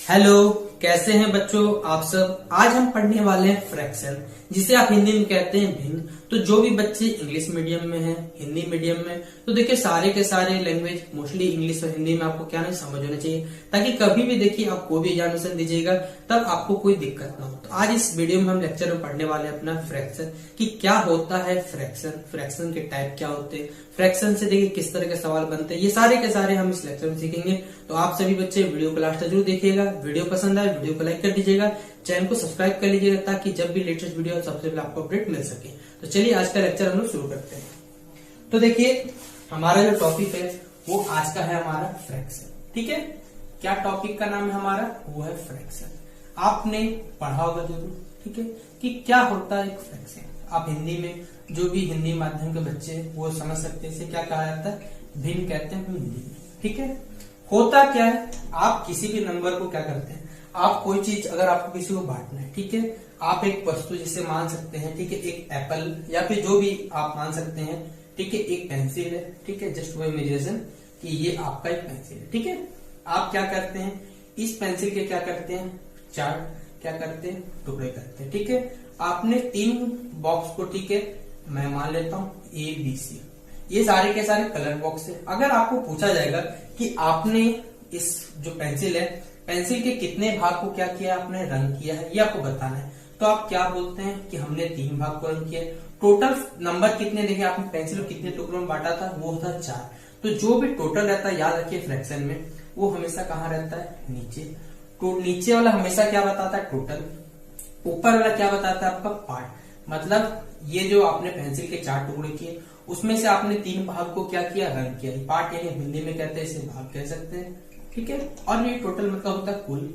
Hello, कैसे हैं बच्चों आप सब। आज हम पढ़ने वाले हैं फ्रैक्शन, जिसे आप हिंदी में कहते हैं भिन्न। तो जो भी बच्चे इंग्लिश मीडियम में हैं, हिंदी मीडियम में, तो देखिए सारे के सारे लैंग्वेज मोस्टली इंग्लिश और हिंदी में आपको क्या नहीं समझ होना चाहिए, ताकि कभी भी देखिए आप कोई भी एग्जामिनेशन दीजिएगा तब आपको कोई दिक्कत ना हो। तो आज इस वीडियो में हम लेक्चर में पढ़ने वाले हैं अपना फ्रैक्शन, कि क्या होता है फ्रैक्शन, फ्रैक्शन के टाइप क्या होते हैं, फ्रैक्शन से देखिए किस तरह के सवाल बनते हैं, ये सारे के सारे हम इस लेक्चर में सीखेंगे। तो आप सभी बच्चे वीडियो को लास्ट तक जरूर देखिएगा। वीडियो पसंद आए वीडियो को लाइक कर दीजिएगा, चैनल को सब्सक्राइब कर लीजिएगा, ताकि जब भी लेटेस्ट वीडियो सबसे पहले आपको अपडेट मिल सके। तो चलिए आज का लेक्चर हम लोग शुरू करते हैं। तो देखिए हमारा जो टॉपिक है वो आज का है हमारा फ्रैक्शन। ठीक है, क्या टॉपिक का नाम है हमारा, वो है फ्रैक्शन। आपने पढ़ा होगा जरूर, ठीक है, कि क्या होता है एक फ्रैक्शन। आप हिंदी में जो भी हिंदी माध्यम के बच्चे वो समझ सकते हैं, इसे क्या कहा जाता है, भिन्न कहते हैं हिंदी में। ठीक है, होता क्या है, आप किसी भी नंबर को क्या करते हैं, आप कोई चीज अगर आपको किसी को बांटना है, ठीक है, आप एक वस्तु जिसे मान सकते हैं, ठीक है, एक एप्पल या फिर जो भी आप मान सकते हैं, ठीक है, एक पेंसिल है, ठीक है, जस्ट वो इमेजिनेशन कि ये आपका एक पेंसिल है। ठीक है, आप क्या करते हैं, इस पेंसिल के क्या करते हैं, चार क्या करते हैं, टुकड़े करते हैं। ठीक है, आपने 3 बॉक्स को, ठीक है, मैं मान लेता हूं ए बी सी, ये सारे के सारे कलर बॉक्स है। अगर आपको पूछा जाएगा कि आपने इस जो पेंसिल है, पेंसिल के कितने भाग को क्या किया, आपने रंग किया है, ये आपको बताना है, तो आप क्या बोलते हैं कि हमने 3 भाग को रंग किया। टोटल नंबर कितने देखिए, आपने पेंसिल को कितने टुकड़ों में बांटा था, वो था 4। तो जो भी टोटल रहता है, याद रखिए फ्रैक्शन में वो हमेशा कहाँ रहता है, नीचे। तो नीचे वाला हमेशा क्या बताता है, टोटल। ऊपर वाला क्या बताता है, आपका पार्ट। मतलब ये जो आपने पेंसिल के 4 टुकड़े किए, उसमें से आपने 3 भाग को क्या किया, रंग किया। पार्ट यानी हिंदी में कहते हैं, इसे भाग कह सकते हैं। ठीक है, और ये टोटल मतलब होता है कुल,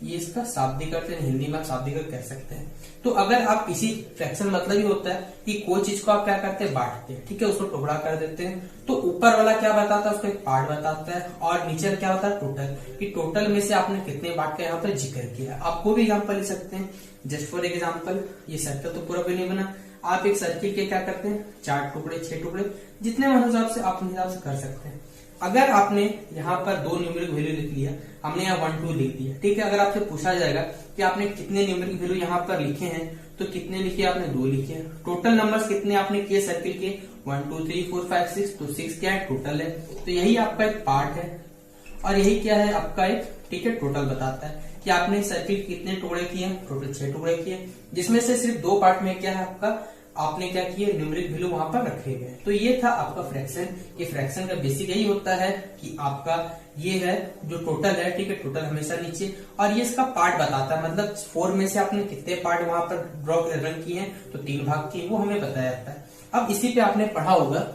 ये इसका शाब्दिक अर्थ है, हिंदी में आप शाब्दिक अर्थ कह सकते हैं। तो अगर आप किसी फ्रैक्शन मतलब ही होता है कि कोई चीज को आप क्या करते हैं, बांटते हैं, ठीक है, उसको टुकड़ा कर देते हैं। तो ऊपर वाला क्या बताता है, उसको एक पार्ट बताता है, और नीचे क्या होता है, टोटल, कि टोटल में से आपने कितने बांट का यहाँ पर जिक्र किया। आप कोई भी एग्जाम्पल ले सकते हैं। जस्ट फॉर एग्जाम्पल, ये सर्कल तो पूरा भी नहीं बना, आप एक सर्किल के क्या करते हैं, 4 टुकड़े 6 टुकड़े, जितने हिसाब से आप हिसाब से कर सकते हैं। अगर आपने यहाँ पर 2 न्यूमेरिक वैल्यू लिख लिया, हमने यहाँ 1 2 लिख दिया, ठीक है। अगर आपसे पूछा जाएगा कि आपने कितने न्यूमेरिक वैल्यू यहाँ पर लिखे हैं, तो कितने लिखे, आपने 2 लिखे हैं। टोटल नंबर्स कितने आपने किए सर्किल के, 1 2 3 4 5 6, तो 6 क्या है, टोटल है। तो यही आपका एक पार्ट है, और यही क्या है, आपका एक, ठीक है, टोटल बताता है कि आपने सर्किल के कितने टुकड़े किए, टोटल 6 टुकड़े किए, जिसमें से सिर्फ 2 पार्ट में क्या है आपका, आपने क्या किए, न्यूमेरिक वैल्यू वहां पर रखे गए। तो ये था आपका फ्रैक्शन। ये फ्रैक्शन का बेसिक यही होता है कि आपका ये है जो टोटल है, ठीक है, टोटल हमेशा नीचे, और ये इसका पार्ट बताता है, मतलब 4 में से आपने कितने पार्ट वहां पर ड्रॉ रन किए हैं, तो 3 भाग किए, वो हमें बताया जाता है। अब इसी पे आपने पढ़ा होगा,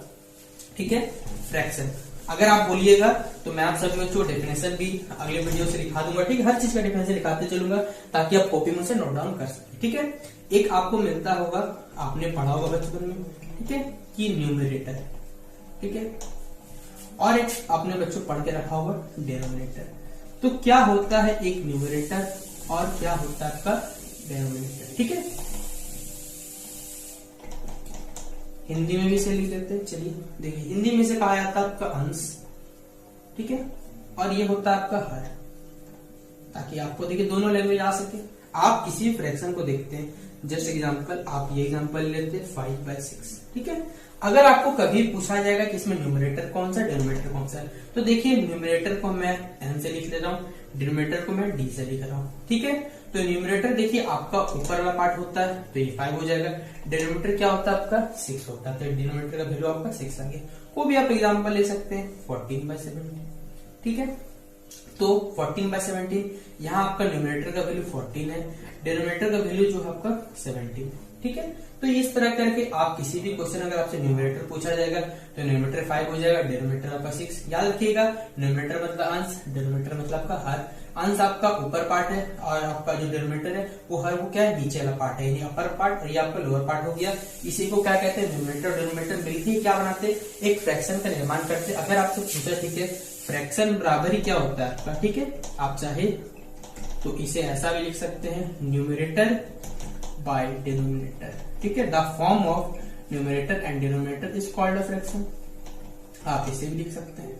ठीक है, फ्रैक्शन। अगर आप बोलिएगा तो मैं आप सभी बच्चों को डेफिनेशन भी अगले वीडियो से लिखा दूंगा, ठीक है, हर चीज का डेफिनेशन लिखाते चलूंगा, ताकि आप कॉपी में से नोट डाउन कर सकें। ठीक है, एक आपको मिलता होगा, आपने पढ़ा होगा बचपन में, ठीक है, कि न्यूमरेटर, ठीक है, और एक आपने बच्चों पढ़ के रखा होगा डिनोमिनेटर। तो क्या होता है एक न्यूमरेटर और क्या होता है आपका डिनोमिनेटर, ठीक है। हिंदी में भी इसे लिख देते हैं। चलिए देखिए, हिंदी में से कहा जाता है आपका अंश, ठीक है, और ये होता है आपका हर, ताकि आपको देखिए दोनों लैंग्वेज आ सके। आप किसी भी फ्रैक्शन को देखते हैं, जैसे एग्जांपल आप ये एग्जांपल लेते हैं 5/6, ठीक है। अगर आपको कभी पूछा जाएगा कि इसमें न्यूमरेटर कौन सा, डिनोमिनेटर कौन सा है, तो देखिए न्यूमरेटर को मैं n से लिख ले रहा हूँ, डिनोमिनेटर को मैं d से लिख रहा हूँ, ठीक है। तो न्यूमरेटर देखिए आपका ऊपर वाला पार्ट होता है, तो ये 5 हो जाएगा। डिनोमिनेटर क्या होता है आपका 6 होता है, तो डिनोमिनेटर का वैल्यू आपका 6 आ गया। वो भी आप एग्जांपल ले सकते हैं 14/17, ठीक है। तो 14/17, यहाँ आपका न्यूमरेटर का वैल्यू 14 है, डिनोमिनेटर का वैल्यू जो है आपका 17, ठीक है। तो इस तरह करके आप किसी भी क्वेश्चन अगर आपसे न्यूमरेटर पूछा जाएगा, तो न्यूमरेटर 5 हो जाएगा, डिनोमिनेटर आपका 6। याद रखिएगा, न्यूमरेटर मतलब अंश, डिनोमिनेटर मतलब आपका हर। अंश आपका ऊपर पार्ट है, और आपका जो डिनोमिनेटर है वो हर, वो क्या है, नीचे वाला पार्ट है, यानी अपर पार्ट, और ये आपका लोअर पार्ट हो गया। इसी को क्या कहते हैं, न्यूमरेटर और डिनोमिनेटर मिलकर क्या बनाते हैं, एक फ्रैक्शन का निर्माण करते हैं। अगर आपसे पूछा, ठीक है, फ्रैक्शन बराबर ही क्या होता है आपका, ठीक है, आप चाहे तो इसे ऐसा भी लिख सकते हैं, न्यूमरेटर बाय डिनोमिनेटर, ठीक है। The form of numerator and denominator is called a fraction, आप इसे भी लिख सकते हैं,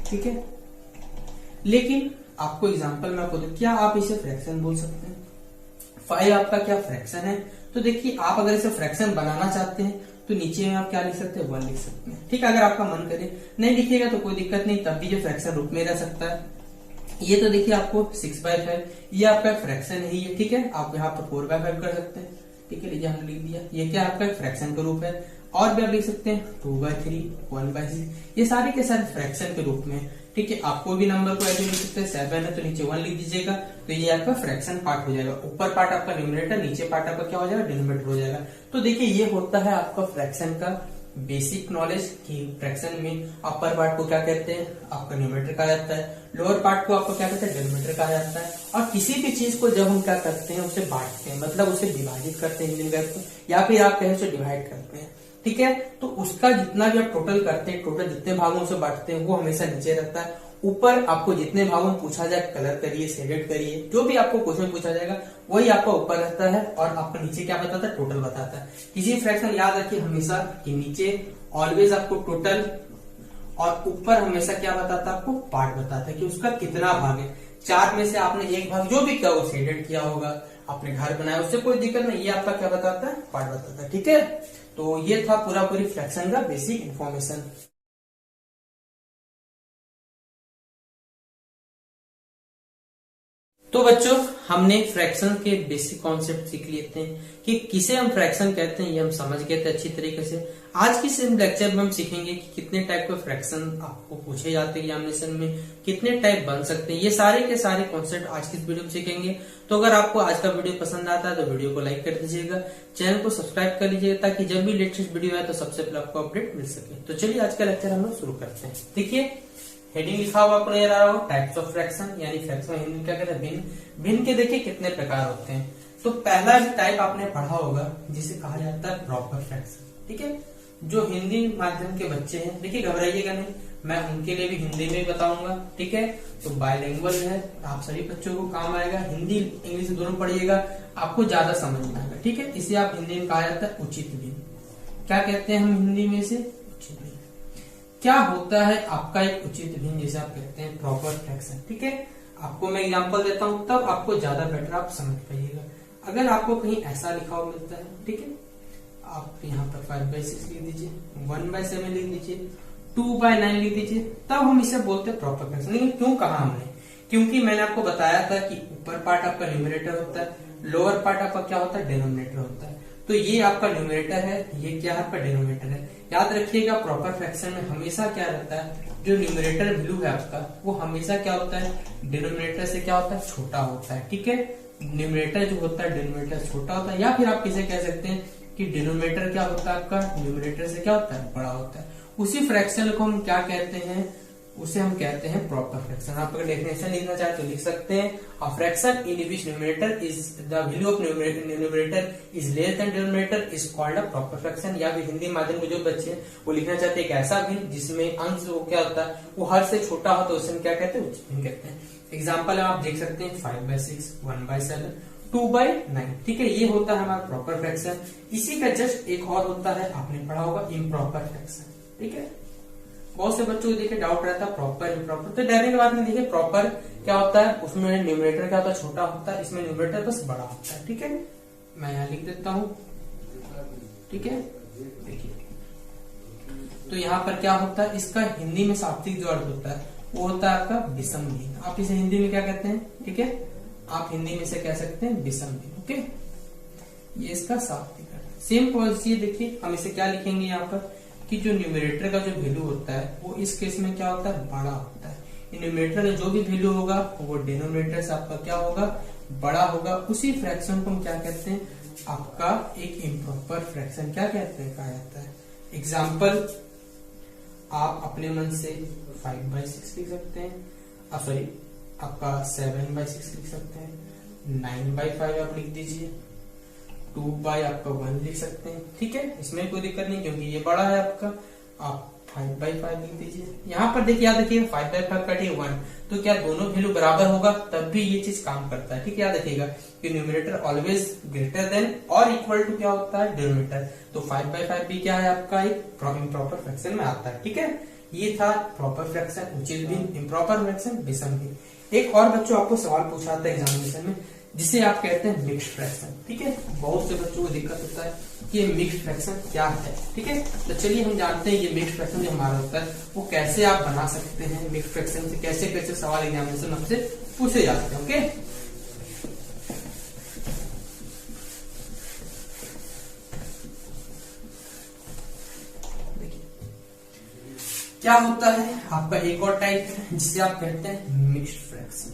ठीक है। लेकिन आपको एग्जांपल में आपको क्या आप इसे फ्रैक्शन बोल सकते हैं। 5 आपका क्या फ्रैक्शन है। तो देखिए आप अगर इसे फ्रैक्शन बनाना चाहते हैं तो नीचे में आप क्या लिख सकते हैं, 1 लिख सकते हैं। ठीक है, अगर आपका मन करे, नहीं लिखिएगा तो कोई दिक्कत नहीं, तब भी ये फ्रैक्शन रूप में रह सकता है। ये तो देखिए आपको 6/5 ये आपका फ्रैक्शन ही है। ठीक है, आप यहाँ पर 4/5 कर सकते हैं। ठीक है, लीजिए हमने लिख दिया, ये क्या आपका फ्रैक्शन का रूप है। और भी आप लिख सकते हैं 2/3, 1/6, ये सारे के सारे फ्रैक्शन के रूप में। ठीक है, आपको भी नंबर को ऐसे लिख सकते हैं, 7 है तो नीचे 1 लिख दीजिएगा, तो ये आपका फ्रैक्शन पार्ट हो जाएगा। ऊपर पार्ट आपका न्यूमरेटर, नीचे पार्ट आपका क्या हो जाएगा, डिनोमिनेटर हो जाएगा। तो देखिए ये होता है आपका फ्रैक्शन का बेसिक नॉलेज कि फ्रैक्शन में अपर पार्ट को क्या कहते हैं, आपका न्यूमरेटर कहा जाता है, लोअर पार्ट को आपको क्या कहते हैं, डिनोमिनेटर कहा जाता है। और किसी भी चीज को जब हम क्या करते हैं, उसे बांटते हैं, मतलब उसे विभाजित करते हैं हिंदी में, या फिर आप कहें उसे डिवाइड करते हैं। ठीक है, तो उसका जितना भी आप टोटल करते हैं, टोटल जितने भागों से बांटते हैं वो हमेशा नीचे रहता है। ऊपर आपको जितने भागों में पूछा जाए, कलर करिए, शेडेड करिए, जो भी आपको क्वेश्चन पूछा जाएगा वही आपका ऊपर रहता है, और आपको नीचे क्या बताता है, टोटल बताता है। किसी फ्रैक्शन याद रखिए हमेशा कि नीचे ऑलवेज आपको टोटल, और ऊपर हमेशा क्या बताता है, आपको पार्ट बताता है कि उसका कितना भाग है। 4 में से आपने एक भाग जो भी किया वो शेडेड किया होगा, आपने घर बनाया, उससे कोई दिक्कत नहीं, ये आपका क्या बताता है, पार्ट बताता है। ठीक है, तो ये था पूरी फ्रैक्शन का बेसिक इंफॉर्मेशन। तो बच्चों हमने फ्रैक्शन के बेसिक कॉन्सेप्ट सीख लिए थे कि किसे हम फ्रैक्शन कहते हैं, ये हम समझ गए थे अच्छी तरीके से। आज की इस लेक्चर में हम सीखेंगे कि कितने टाइप के फ्रैक्शन आपको पूछे जाते हैं एग्जामिनेशन में, कितने टाइप बन सकते हैं, ये सारे के सारे कॉन्सेप्ट आज की इस वीडियो में सीखेंगे। तो अगर आपको आज का वीडियो पसंद आता है तो वीडियो को लाइक कर दीजिएगा, चैनल को सब्सक्राइब कर लीजिएगा, ताकि जब भी लेटेस्ट वीडियो आए तो सबसे पहले आपको अपडेट मिल सके। तो चलिए आज का लेक्चर हम लोग शुरू करते हैं। देखिए हेडिंग लिखा हुआ आपको नजर आ रहा हो, टाइप्स ऑफ फ्रैक्शन, यानी फ्रैक्शन हिंदी में क्या कहते हैं, भिन्न। भिन्न के देखिए कितने प्रकार होते हैं। तो पहला टाइप आपने पढ़ा होगा जिसे कहा जाता है प्रॉपर फ्रैक्शन। ठीक है, जो हिंदी माध्यम के बच्चे हैं, देखिए घबराइएगा नहीं, मैं उनके लिए भी हिंदी में बताऊंगा। ठीक है, तो बायलिंगुअल है, आप सभी बच्चों को काम आएगा, हिंदी इंग्लिश दोनों पढ़िएगा, आपको ज्यादा समझ में आएगा। ठीक है, इसे आप हिंदी में कहा जाता है उचित भिन्न। क्या कहते हैं हम हिंदी में इसे, उचित भिन्न। क्या होता है आपका एक उचित भिन्न, जिसे आप कहते हैं प्रॉपर फ्रैक्शन। ठीक है, आपको मैं एग्जांपल देता हूं, तब आपको ज्यादा बेटर आप समझ पाइएगा। अगर आपको कहीं ऐसा लिखा हुआ मिलता है, ठीक है, आप यहाँ पर 5/6 लिख दीजिए, 1/7 लिख दीजिए, 2/9 लिख दीजिए, तब हम इसे बोलते हैं प्रॉपर फ्रैक्शन। लेकिन क्यों कहा हमने, क्योंकि मैंने आपको बताया था कि ऊपर पार्ट आपका न्यूमरेटर होता है, लोअर पार्ट आपका क्या होता है, डिनोमिनेटर होता है। तो ये आपका न्यूमरेटर है, ये क्या है आपका डिनोमिनेटर है। याद रखिएगा प्रॉपर फ्रैक्शन में हमेशा क्या रहता है, जो न्यूमरेटर वैल्यू है आपका वो हमेशा क्या होता है, डिनोमिनेटर से क्या होता है, छोटा होता है। ठीक है, न्यूमरेटर जो होता है डिनोमिनेटर छोटा होता है, या फिर आप किसे कह सकते हैं कि डिनोमिनेटर क्या होता है आपका, न्यूमरेटर से क्या होता है, बड़ा होता है। उसी फ्रैक्शन को हम क्या कहते हैं, उसे हम कहते हैं प्रॉपर फ्रैक्शन। आप अगर डेफिनेशन लिखना चाहे तो लिख सकते हैं, अ fraction in which numerator is the value of numerator is less than denominator is called a proper fraction. या फिर हिंदी माध्यम में जो बच्चे हैं वो लिखना चाहते हैं एक ऐसा भिन्न जिसमें अंश वो क्या होता है, वो हर से छोटा हो, तो उसे हम क्या कहते हैं, उचित भिन्न कहते हैं। एग्जाम्पल आप देख सकते हैं 5/6, 1/7, 2/9। ठीक है, ये होता है हमारा प्रॉपर फ्रैक्शन। इसी का जस्ट एक और होता है, आपने पढ़ा होगा इम्प्रॉपर फ्रैक्शन। ठीक है, बहुत से बच्चों को देखिए डाउट रहता है प्रॉपर इम्प्रॉपर, तो डायरेक्ट बात में देखिए प्रॉपर क्या होता है, उसमें न्यूमरेटर क्या होता है, छोटा होता है, इसमें न्यूमरेटर बस बड़ा होता है। ठीक है, मैं यहाँ लिख देता हूँ। ठीक है, देखिए तो यहाँ पर क्या होता है, इसका हिंदी में शाब्दिक जो अर्थ होता है वो होता है आपका विषम भिन्न। आप इसे हिंदी में क्या कहते हैं, ठीक है, आप हिंदी में से कह सकते हैं विषम भिन्न। ओके, ये इसका शाब्दिक अर्थ। सेम प्रोसीजर देखिए, हम इसे क्या लिखेंगे यहाँ पर कि जो न्यूमरेटर का जो वैल्यू होता है वो इस केस में क्या होता है, बड़ा होता है। न्यूमरेटर में जो भी वैल्यू होगा वो डिनोमिनेटर से आपका क्या होगा, बड़ा होगा। उसी फ्रैक्शन को हम क्या कहते हैं, आपका एक इम्प्रॉपर फ्रैक्शन क्या कहते हैं, कहा जाता है। एग्जाम्पल आप अपने मन से 5/6 लिख सकते हैं, सॉरी आपका 7/6 लिख सकते हैं, 9/5 आप लिख दीजिए, 2/1 लिख सकते हैं। ठीक है, इसमें कोई दिक्कत नहीं क्योंकि ये बड़ा है आपका। आप 5/5 लिख दीजिए। यहाँ पर देखिए, याद रखिएगा 5/5 कटे 1, तो क्या दोनों वैल्यू बराबर होगा, तब भी ये चीज काम करता है। ठीक है, याद रखिएगा कि न्यूमरेटर ऑलवेज ग्रेटर देन और इक्वल टू क्या होता है, डिनोमिनेटर। तो 5/5 भी क्या है आपका एक इम्प्रॉपर फ्रैक्शन में आता है। ठीक है, ये था प्रॉपर फ्रैक्शन, उचित भिन्न, इम्प्रॉपर फ्रैक्शन, विषम भिन्न। एक और बच्चों आपको सवाल पूछा था एग्जामिनेशन में, जिसे आप कहते हैं मिक्स्ड फ्रैक्शन। ठीक है, बहुत से बच्चों को दिक्कत होता है कि ये मिक्स्ड फ्रैक्शन क्या है। ठीक है, तो चलिए हम जानते हैं ये मिक्स्ड फ्रैक्शन जो हमारा होता है वो कैसे आप बना सकते हैं। मिक्स्ड फ्रैक्शन से कैसे कैसे सवाल एग्जामिनेशन हमसे पूछे जाते हैं। ओके, क्या होता है आपका एक और टाइप है जिसे आप कहते हैं मिक्स्ड फ्रैक्शन।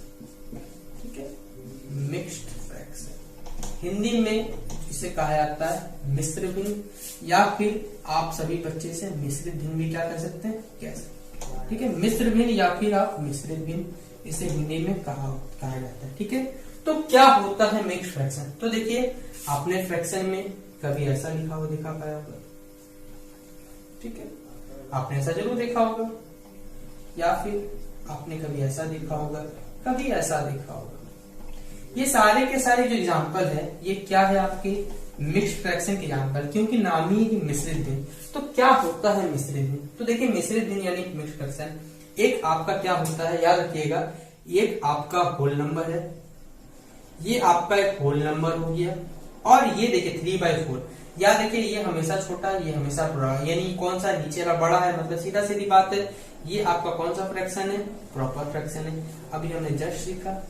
ठीक है, मिक्स्ड फ्रैक्शन हिंदी में इसे कहा जाता है मिश्र भिन्न, या फिर आप सभी बच्चे से मिश्रित भिन्न भी क्या कर सकते हैं, कैसे। ठीक है, मिश्र भिन्न या फिर आप मिश्रित भिन्न, इसे हिंदी में कहा जाता है। ठीक है, तो क्या होता है मिक्स्ड फ्रैक्शन। तो देखिए, आपने फ्रैक्शन में कभी ऐसा लिखा हुआ दिखा पाया होगा। ठीक है, आपने ऐसा जरूर देखा होगा, या फिर आपने कभी ऐसा देखा होगा, कभी ऐसा देखा होगा। ये सारे के सारे जो एग्जाम्पल है ये क्या है, आपके मिक्स्ड फ्रैक्शन के एग्जाम्पल, क्योंकि नाम ही है मिश्रित भिन्न। तो क्या होता है मिश्रित भिन्न। तो देखिए, मिश्रित भिन्न यानी मिक्स्ड फ्रैक्शन, एक आपका क्या होता है, याद रखिएगा, एक आपका होल नंबर है, ये आपका एक होल नंबर हो गया, और ये देखिए 3/4, या देखिए ये हमेशा छोटा है, ये हमेशा बड़ा, यानी कौन सा नीचे वाला बड़ा है, मतलब सीधा सीधी बात है। ये आपका कौन सा फ्रैक्शन है, प्रॉपर फ्रैक्शन है। अभी हमने जस्ट सीखा।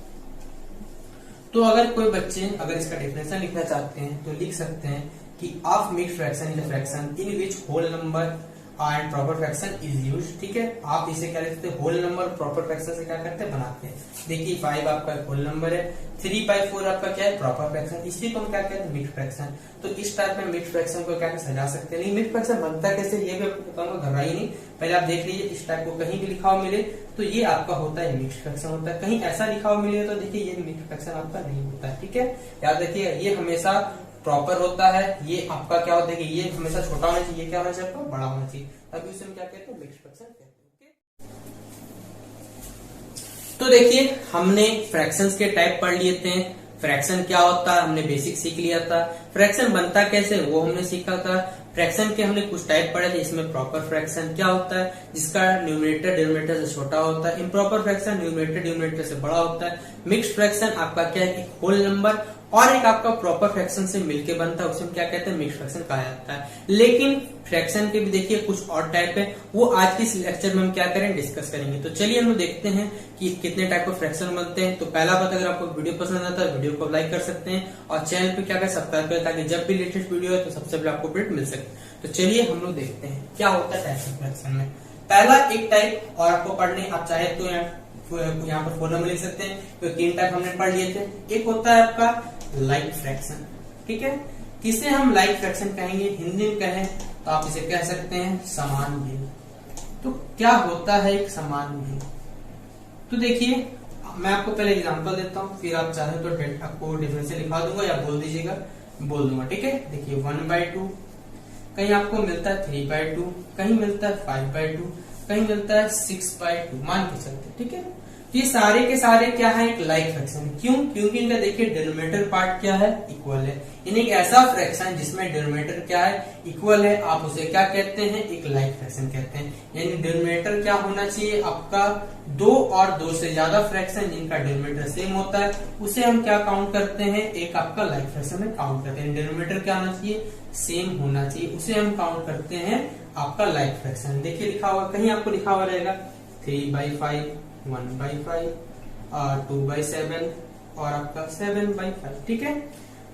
तो अगर कोई बच्चे अगर इसका डेफिनेशन लिखना चाहते हैं तो लिख सकते हैं कि of mixed fraction is a fraction in which whole number and proper fraction is use. ठीक है, आप इसे क्या लिखते हैं, होल नंबर प्रॉपर फ्रैक्शन से क्या करते हैं, बनाते हैं। देखिए 5 आपका होल नंबर है, 3/4 आपका क्या है, प्रॉपर फ्रैक्शन, इसी को हम क्या कहते हैं, मिक्स्ड फ्रैक्शन। तो इस टाइप में मिक्स्ड फ्रैक्शन को क्या सजा सकते हैं। मिक्स्ड फ्रैक्शन बनता कैसे ये भी आपको बताऊंगा, घबराइए नहीं, पहले आप देख लीजिए। इस टाइप को कहीं भी लिखा हुआ मिले तो ये आपका होता है मिक्स्ड फ्रैक्शन होता है, कहीं ऐसा लिखा हुआ मिले तो देखिए ये मिक्स्ड फ्रैक्शन आपका नहीं होता है। ठीक है, याद रखिएगा, ये हमेशा प्रॉपर होता है, ये आपका क्या होता है कि ये हमेशा छोटा होना चाहिए, ये क्या होना चाहिए, आपका बड़ा होना चाहिए, तभी उसे हम क्या कहते हैं, मिक्स्ड फ्रैक्शन कहते हैं। तो देखिए, हमने फ्रैक्शंस के टाइप पढ़ लिए थे। फ्रैक्शन क्या होता है हमने बेसिक सीख लिया था, फ्रैक्शन बनता कैसे वो हमने सीखा था। फ्रैक्शन के हमने कुछ टाइप पढ़े थे, इसमें प्रॉपर फ्रैक्शन क्या होता है, जिसका न्यूमरेटर डिनोमिनेटर से छोटा होता है। इम्प्रॉपर फ्रैक्शन न्यूमरेटर डिनोमिनेटर से बड़ा होता है। मिक्स्ड फ्रैक्शन आपका क्या है, एक होल नंबर और एक आपका प्रॉपर फ्रैक्शन से मिलके बनता है, उसे हम क्या कहते हैं, मिक्स्ड फ्रैक्शन कहा जाता है। लेकिन फ्रैक्शन के भी देखिए कुछ और टाइप है, वो आज के इस लेक्चर में हम क्या करें, डिस्कस करेंगे। तो चलिए हम लोग देखते हैं कि कितने टाइप के फ्रैक्शन बनते हैं। तो पहला बात, अगर आपको वीडियो पसंद आता है वीडियो को लाइक कर सकते हैं, और चैनल पे क्या करें, सब्सक्राइब करें, ताकि जब भी लेटेस्ट वीडियो है तो सबसे पहले आपको अपडेट मिल सके। तो चलिए हम लोग देखते हैं क्या होता है टाइप ऑफ फ्रैक्शन में। पहला एक टाइप, और आपको पढ़ने आप चाहे तो यहाँ पर 4 नंबर लिख सकते हैं, तो 3 टाइप हमने पढ़ लिए थे। एक होता है आपका लाइक फ्रैक्शन। ठीक है, किसे हम लाइक फ्रैक्शन कहेंगे, हिंदी में कहें तो आप इसे कह सकते हैं समान भिन्न। तो क्या होता है एक समान भिन्न। तो देखिए, मैं आपको पहले एग्जांपल देता हूं, फिर आप चाहे तो आपको डिफरेंस लिखा दूंगा या बोल दीजिएगा, बोल दूंगा। ठीक है, देखिए 1/2, कहीं आपको मिलता है 3/2, कहीं मिलता है 5/2, कहीं मिलता है 6/2, मान के चलते। ठीक है, ये सारे के सारे क्या है, एक लाइक फ्रैक्शन। क्यों, क्योंकि इनका देखिए डिनोमिनेटर पार्ट क्या है, इक्वल है। यानी एक ऐसा फ्रैक्शन जिसमें डिनोमिनेटर क्या है, इक्वल है, आप उसे क्या कहते हैं, एक लाइक फ्रैक्शन कहते हैं। यानी डिनोमिनेटर क्या होना चाहिए आपका, 2 और 2 से ज्यादा फ्रैक्शन जिनका डिनोमिनेटर सेम होता है उसे हम क्या काउंट करते हैं, एक आपका लाइक फ्रैक्शन में काउंट करते हैं। डिनोमिनेटर क्या होना चाहिए, सेम होना चाहिए, उसे हम काउंट करते हैं आपका लाइक फ्रैक्शन। देखिए लिखा हुआ, कहीं आपको लिखा हुआ रहेगा 3/5, 1/5, 2/7 और आपका 7/5। ठीक है,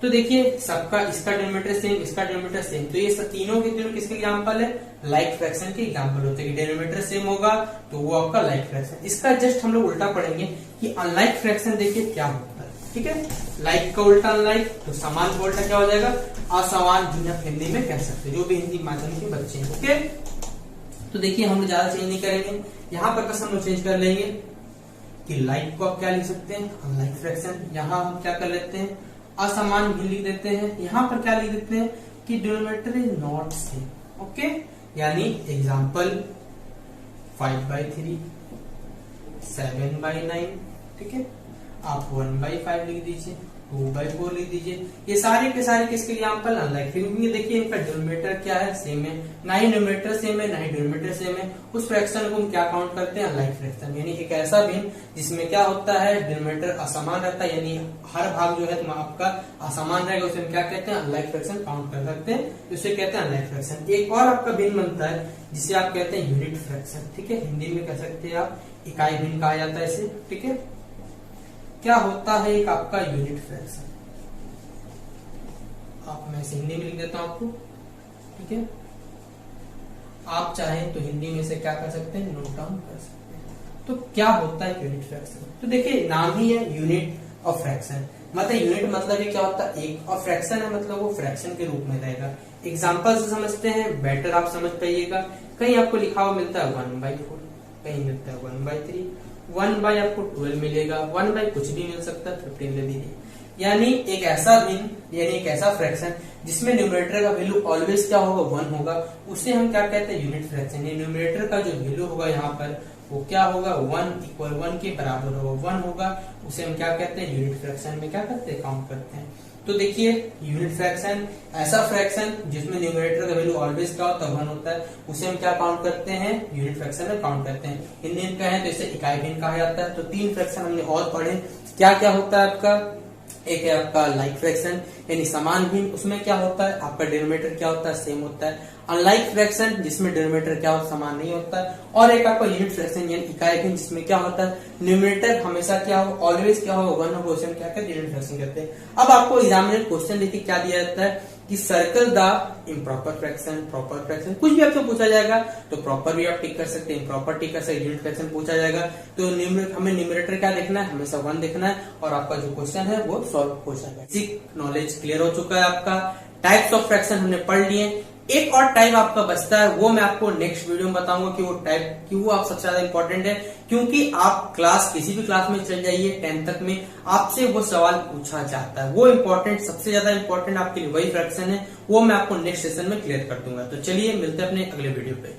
तो देखिए सबका, इसका डिनोमिनेटर सेम, इसका डिनोमिनेटर सेम, तो ये तीनों के तीनों किसके एग्जांपल है, लाइक फ्रैक्शन के एग्जांपल होते हैं। डिनोमिनेटर सेम होगा तो वो आपका लाइक फ्रैक्शन। इसका जस्ट हम लोग उल्टा पढ़ेंगे कि अनलाइक फ्रैक्शन देखिए क्या होता है। ठीक है, लाइक का उल्टा अनलाइक, तो समान का उल्टा क्या हो जाएगा, असमान भिन्न, हिंदी में कह सकते हैं, जो भी हिंदी माध्यम के बच्चे हैं। ओके, तो देखिए हम लोग ज्यादा चेंज नहीं करेंगे, यहाँ पर बस हम लोग चेंज कर लेंगे कि लाइक को आप क्या लिख सकते हैं, अनलाइक फ्रैक्शन। यहाँ हम क्या कर लेते हैं, असमान भिन्न लिख देते हैं। यहाँ पर क्या लिख देते हैं कि denominator is not same. Okay, यानी एग्जाम्पल 5/3, 7/9। ठीक है, आप 1/5 लिख दीजिए, 2/4 लिख दीजिए। ये सारे के सारे किसके एग्जाम्पल अनलाइक, क्योंकि देखिए इनका डिनोमिनेटर क्या है, सेम है, ना ही न्यूमरेटर सेम है ना ही डिनोमिनेटर सेम है। उस फ्रैक्शन को हम क्या काउंट करते हैं, अनलाइक फ्रैक्शन, यानी एक ऐसा भिन्न जिसमें क्या होता है, डिनोमिनेटर असमान रहता है, यानी हर भाग जो है आपका असमान रहेगा, उसे हम क्या कहते हैं, अनलाइक फ्रैक्शन काउंट कर सकते हैं, उसे कहते हैं अनलाइक फ्रैक्शन। एक और आपका भिन्न बनता है जिसे आप कहते हैं यूनिट फ्रैक्शन, ठीक है, हिंदी में कह सकते हैं आप इकाई भिन्न कहा जाता है इसे, ठीक है। क्या होता है एक आपका यूनिट फ्रैक्शन, आप मैं इसे हिंदी में लिख देता हूं आपको, ठीक है। आप चाहें तो हिंदी में से क्या कर सकते हैं, नोट डाउन कर सकते हैं। तो क्या होता है यूनिट फ्रैक्शन, तो देखिए नाम ही है यूनिट ऑफ फ्रैक्शन, मतलब यूनिट मतलब क्या होता है एक, और फ्रैक्शन है मतलब वो फ्रैक्शन के रूप में रहेगा। एग्जाम्पल से समझते हैं, बेटर आप समझ पाइएगा। कहीं आपको लिखा हुआ मिलता है 1/4, कहीं मिलता है 1/3, 1 आपको 12 मिलेगा, 1 कुछ भी मिल सकता है, 15 ले लीजिए। यानी एक ऐसा भिन्न, यानी एक ऐसा फ्रैक्शन जिसमें न्यूमरेटर का वैल्यू ऑलवेज क्या होगा, 1 होगा, उसे हम क्या कहते हैं, यूनिट फ्रैक्शन। ये न्यूमरेटर का जो वैल्यू होगा यहाँ पर वो क्या होगा, 1 = 1 के बराबर होगा, 1 होगा, उसे हम क्या कहते हैं, यूनिट फ्रैक्शन में क्या करते हैं, काउंट करते हैं। तो देखिए यूनिट फ्रैक्शन ऐसा फ्रैक्शन जिसमें न्यूमरेटर का वैल्यू ऑलवेज क्या होता है, 1 होता है, उसे हम क्या काउंट करते हैं, यूनिट फ्रैक्शन में काउंट करते हैं। हिंदी में कहें तो इसे इकाई भिन्न कहा जाता है। तो 3 फ्रैक्शन हमने और पढ़े, क्या क्या होता है आपका, एक है आपका लाइक फ्रैक्शन यानी समान भिन्न, उसमें क्या होता है आपका डिनोमिनेटर क्या होता है, सेम होता है। अनलाइक फ्रैक्शन जिसमें डिनोमिनेटर क्या होता है, समान नहीं होता है। और एक आपका यूनिट फ्रैक्शन यानी इकाई भिन्न जिसमें क्या होता है, न्यूमरेटर हमेशा क्या हो, ऑलवेज क्या हो, 1 हो, उसे हम क्या कहते हैं, यूनिट फ्रैक्शन कहते हैं। अब आपको एग्जाम में क्वेश्चन देखिए क्या दिया जाता है कि circle the improper fraction, proper fraction, कुछ भी आपसे पूछा जाएगा तो प्रॉपर भी आप टिक कर सकते हैं, इम्प्रॉपर टिक कर सकते हैं। यूनिट फ्रैक्शन पूछा जाएगा तो हमें न्यूमरेटर क्या देखना है, हमेशा 1 देखना है, और आपका जो क्वेश्चन है वो सॉल्व हो जाएगा। बेसिक नॉलेज क्लियर हो चुका है आपका। टाइप्स ऑफ फ्रैक्शन हमने पढ़ लिए। एक और टाइप आपका बचता है, वो मैं आपको नेक्स्ट वीडियो में बताऊंगा कि वो टाइप क्यों आप सबसे ज्यादा इंपॉर्टेंट है, क्योंकि आप क्लास किसी भी क्लास में चल जाइए 10 तक में आपसे वो सवाल पूछा जाता है। वो इंपॉर्टेंट, सबसे ज्यादा इंपॉर्टेंट आपके लिए वही फ्रैक्शन है, वो मैं आपको नेक्स्ट सेशन में क्लियर कर दूंगा। तो चलिए मिलते हैं अपने अगले वीडियो पे।